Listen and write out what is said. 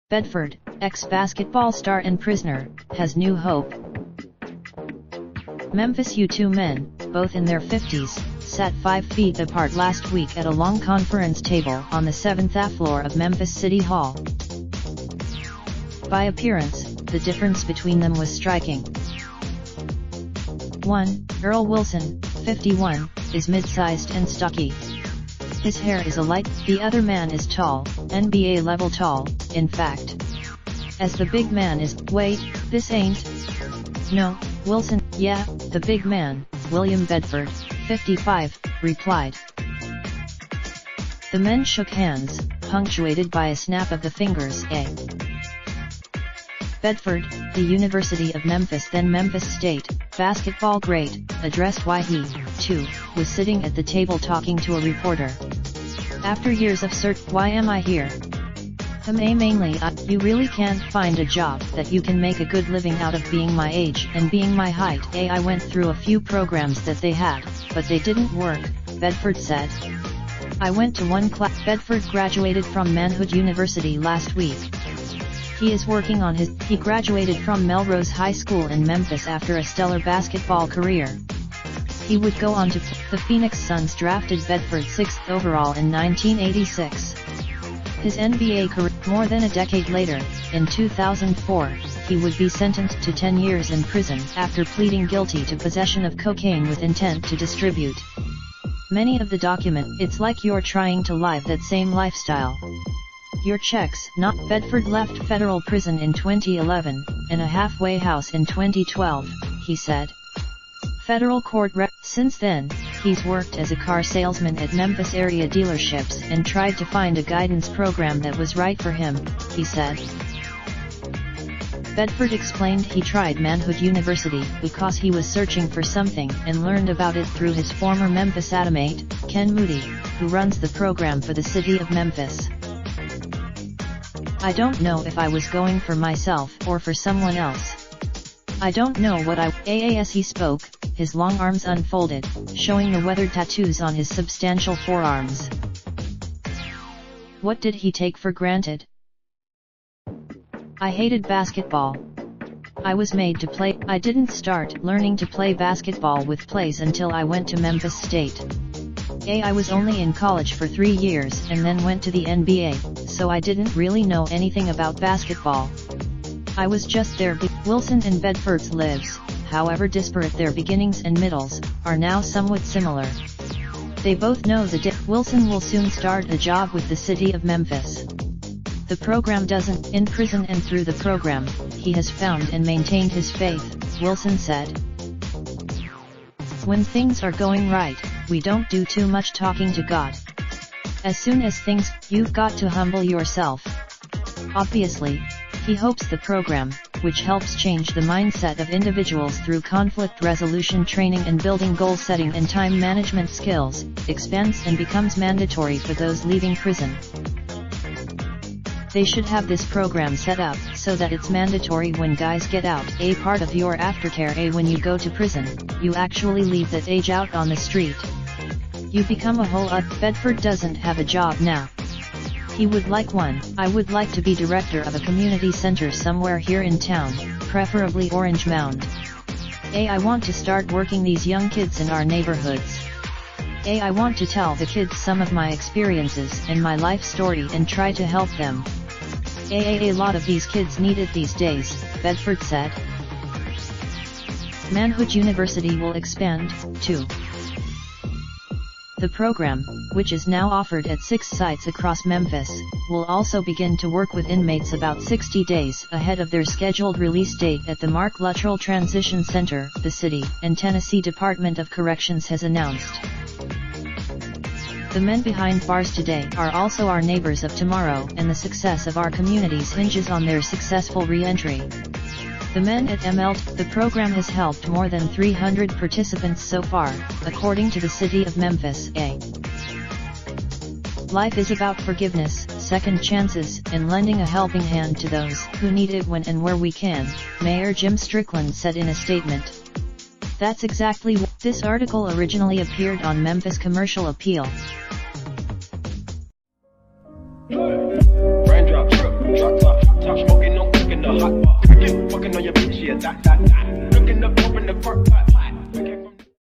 Bedford, ex-basketball star and prisoner, has new hope. Memphis U2 men, both in their 50s, sat 5 feet apart last week at a long conference table on the 7th floor of Memphis City Hall. By appearance, the difference between them was striking. One, Earl Wilson, 51, is mid-sized and stocky. His hair is a light, the other man is tall, NBA level tall, in fact. As the big man is, wait, this ain't? No, Wilson, yeah, the big man, William Bedford, 55, replied. The men shook hands, punctuated by a snap of the fingers. Bedford, the University of Memphis then Memphis State, basketball great, addressed why he, too, was sitting at the table talking to a reporter. After years of search, why am I here? Mainly, you really can't find a job that you can make a good living out of being my age and being my height. I went through a few programs that they had, but they didn't work, Bedford said. I went to one class. Bedford graduated from Manhood University last week. He is working on he graduated from Melrose High School in Memphis after a stellar basketball career. He would go on to the Phoenix Suns drafted Bedford 6th overall in 1986. His NBA career. More than a decade later, in 2004, he would be sentenced to 10 years in prison after pleading guilty to possession of cocaine with intent to distribute. Many of the document, it's like you're trying to live that same lifestyle. Your checks, not. Bedford left federal prison in 2011, and a halfway house in 2012, he said. Federal court Since then, he's worked as a car salesman at Memphis area dealerships and tried to find a guidance program that was right for him, he said. Bedford explained he tried Manhood University because he was searching for something and learned about it through his former Memphis Atomate, Ken Moody, who runs the program for the city of Memphis. I don't know if I was going for myself or for someone else. I don't know what as he spoke, his long arms unfolded, showing the weathered tattoos on his substantial forearms. What did he take for granted? I hated basketball. I was made to play. I didn't start learning to play basketball with plays until I went to Memphis State. I was only in college for 3 years and then went to the NBA, so I didn't really know anything about basketball. I was just there. Wilson and Bedford's lives, however disparate their beginnings and middles, are now somewhat similar. They both know Wilson will soon start a job with the city of Memphis. The program doesn't. In prison and through the program, he has found and maintained his faith, Wilson said. When things are going right, we don't do too much talking to God. As soon as you've got to humble yourself. Obviously, he hopes the program, which helps change the mindset of individuals through conflict resolution training and building goal setting and time management skills, expands and becomes mandatory for those leaving prison. They should have this program set up so that it's mandatory when guys get out. A part of your aftercare. When you go to prison, you actually leave that age out on the street. You become a whole Bedford doesn't have a job now. He would like one. I would like to be director of a community center somewhere here in town, preferably Orange Mound. I want to start working these young kids in our neighborhoods. I want to tell the kids some of my experiences and my life story and try to help them. A lot of these kids need it these days, Bedford said. Manhood University will expand, too. The program, which is now offered at 6 sites across Memphis, will also begin to work with inmates about 60 days ahead of their scheduled release date at the Mark Luttrell Transition Center, the city and Tennessee Department of Corrections has announced. The men behind bars today are also our neighbors of tomorrow, and the success of our communities hinges on their successful re-entry. The men at the program has helped more than 300 participants so far, according to the city of Memphis. Life is about forgiveness, second chances, and lending a helping hand to those who need it when and where we can, Mayor Jim Strickland said in a statement. That's exactly what this article originally appeared on Memphis Commercial Appeal. Raindrop, drop top, top smoking, no cooking the hot pot. Fucking on your bitch, yeah, that. Looking up, open the park,